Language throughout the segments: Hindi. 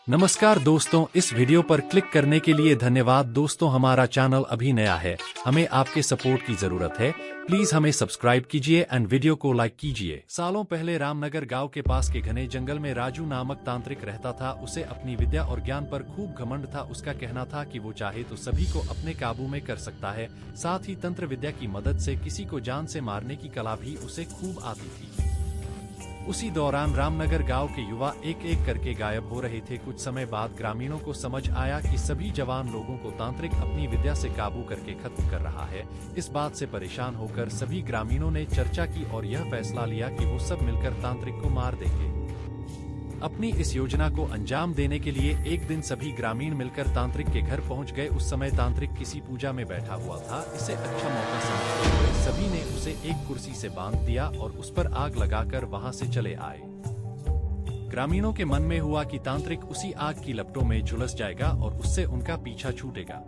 नमस्कार दोस्तों, इस वीडियो पर क्लिक करने के लिए धन्यवाद। दोस्तों, हमारा चैनल अभी नया है, हमें आपके सपोर्ट की जरूरत है। प्लीज हमें सब्सक्राइब कीजिए एंड वीडियो को लाइक कीजिए। सालों पहले रामनगर गांव के पास के घने जंगल में राजू नामक तांत्रिक रहता था। उसे अपनी विद्या और ज्ञान पर खूब घमंड था। उसका कहना था कि वो चाहे तो सभी को अपने काबू में कर सकता है। साथ ही तंत्र विद्या की मदद से किसी को जान से मारने की कला भी उसे खूब आती थी। उसी दौरान रामनगर गांव के युवा एक एक करके गायब हो रहे थे। कुछ समय बाद ग्रामीणों को समझ आया कि सभी जवान लोगों को तांत्रिक अपनी विद्या से काबू करके खत्म कर रहा है। इस बात से परेशान होकर सभी ग्रामीणों ने चर्चा की और यह फैसला लिया कि वो सब मिलकर तांत्रिक को मार देंगे। अपनी इस योजना को अंजाम देने के लिए एक दिन सभी ग्रामीण मिलकर तांत्रिक के घर पहुंच गए। उस समय तांत्रिक किसी पूजा में बैठा हुआ था। इसे अच्छा मौका समझते हुए सभी ने उसे एक कुर्सी से बांध दिया और उस पर आग लगाकर वहां से चले आए। ग्रामीणों के मन में हुआ कि तांत्रिक उसी आग की लपटों में झुलस जाएगा और उससे उनका पीछा छूटेगा।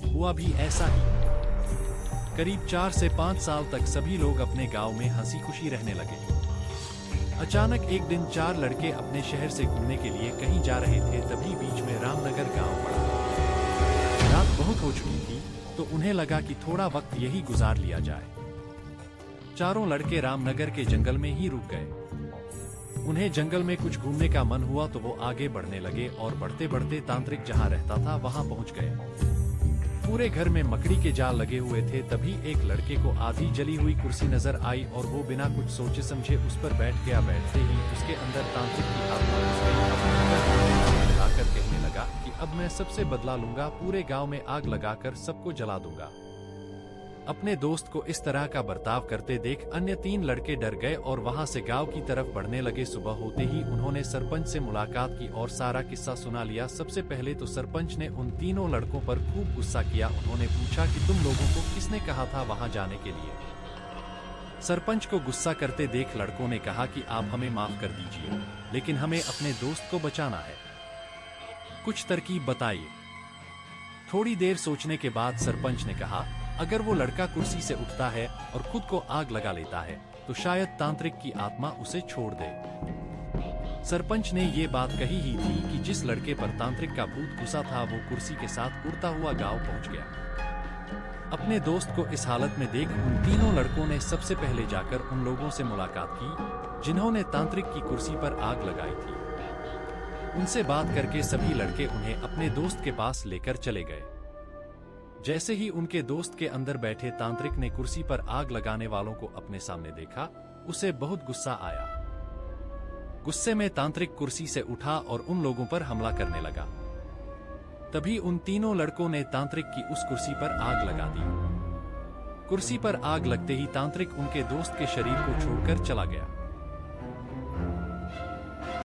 हुआ भी ऐसा ही। करीब 4 से 5 साल तक सभी लोग अपने गाँव में हंसी खुशी रहने लगे। अचानक एक दिन 4 लड़के अपने शहर से घूमने के लिए कहीं जा रहे थे। तभी बीच में रामनगर गांव पड़ा। रात बहुत हो चुकी थी तो उन्हें लगा कि थोड़ा वक्त यही गुजार लिया जाए। चारों लड़के रामनगर के जंगल में ही रुक गए। उन्हें जंगल में कुछ घूमने का मन हुआ तो वो आगे बढ़ने लगे और बढ़ते बढ़ते तांत्रिक जहां रहता था वहां पहुंच गए। पूरे घर में मकड़ी के जाल लगे हुए थे। तभी एक लड़के को आधी जली हुई कुर्सी नजर आई और वो बिना कुछ सोचे समझे उस पर बैठ गया। बैठते ही उसके अंदर तांत्रिक की आत्मा घुस गई। मिलाकर कहने लगा कि अब मैं सबसे बदला लूंगा, पूरे गांव में आग लगाकर सबको जला दूंगा। अपने दोस्त को इस तरह का बर्ताव करते देख अन्य 3 लड़के डर गए और वहां से गांव की तरफ बढ़ने लगे। सुबह होते ही उन्होंने सरपंच से मुलाकात की और सारा किस्सा सुना लिया। सबसे पहले तो सरपंच ने उन तीनों लड़कों पर खूब गुस्सा किया। उन्होंने पूछा कि तुम लोगों को किसने कहा था वहां जाने के लिए। सरपंच को गुस्सा करते देख लड़कों ने कहा कि आप हमें माफ कर दीजिए, लेकिन हमें अपने दोस्त को बचाना है, कुछ तरकीब बताइए। थोड़ी देर सोचने के बाद सरपंच ने कहा, अगर वो लड़का कुर्सी से उठता है और खुद को आग लगा लेता है तो शायद तांत्रिक की आत्मा उसे छोड़ दे। सरपंच ने ये बात कही ही थी कि जिस लड़के पर तांत्रिक का भूत घुसा था वो कुर्सी के साथ उड़ता हुआ गांव पहुंच गया। अपने दोस्त को इस हालत में देख उन तीनों लड़कों ने सबसे पहले जाकर उन लोगों से मुलाकात की जिन्होंने तांत्रिक की कुर्सी पर आग लगाई थी। उनसे बात करके सभी लड़के उन्हें अपने दोस्त के पास लेकर चले गए। जैसे ही उनके दोस्त के अंदर बैठे तांत्रिक ने कुर्सी पर आग लगाने वालों को अपने सामने देखा, उसे बहुत गुस्सा आया। गुस्से में तांत्रिक कुर्सी से उठा और उन लोगों पर हमला करने लगा। तभी उन तीनों लड़कों ने तांत्रिक की उस कुर्सी पर आग लगा दी। कुर्सी पर आग लगते ही तांत्रिक उनके दोस्त के शरीर को छोड़कर चला गया।